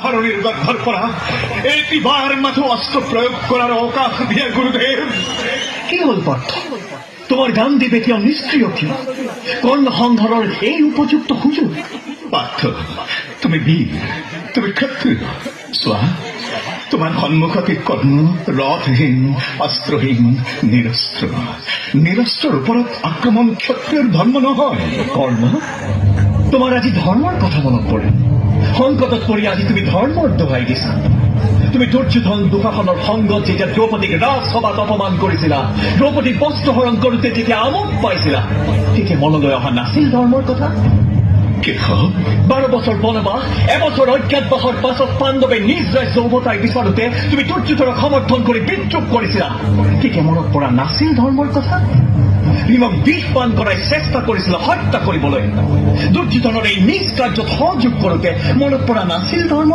হরণের ব্যবহার করা একটিবার মাত্র অস্ত্র প্রয়োগ করার অবকাশ দিয়ে গুরুদেব। কি হল পার্থ, তোমার গান দিবে কি নিষ্ক্রিয় কি কর্ণহংধরের এই উপযুক্ত হুজুর? পার্থ, তুমি বীর, তুমি ক্ষত্রিয়। স্বাহা, তোমার সম্মুখতে কর্ণ রথহীন, অস্ত্রহীন, নিরস্ত্র। নিরস্ত্রের ওপৰত আক্রমণ ক্ষত্রিয়র ধর্ম নহয়। কর্ণ, তোমার আজি ধর্মর কথা মনত পড়ে। সংকটত পৰি আজি তুমি ধৰ্মৰ দোহাই দিছা। তুমি দুৰ্যোধন দুশাসনৰ সংগত যেতিয়া দ্ৰৌপদীক ৰাজসভাত অপমান কৰিছিলা, দ্ৰৌপদীক বস্ত্ৰহৰণ কৰোঁতে যেতিয়া আমোদ পাইছিলা, তেতিয়া মনলৈ অহা নাছিল ধৰ্মৰ কথা? 12 বছৰ বনবাস, এবছৰ অজ্ঞাতবাসৰ পাছত পাণ্ডৱে নিজ ৰাজ্য উভতাই বিচাৰোতে তুমি দুৰ্যোধনক সমৰ্থন কৰি বিদ্ৰোহ কৰিছিলা, তেতিয়া মনত পৰা নাছিল ধৰ্মৰ কথা? ভীমক বিষ পান কৰাই চেষ্টা কৰিছিল হত্যা কৰিবলৈ, দুৰ্যোধনৰ এই নিজ কাৰ্যত সহযোগ কৰোতে মনত পৰা নাছিল ধৰ্ম?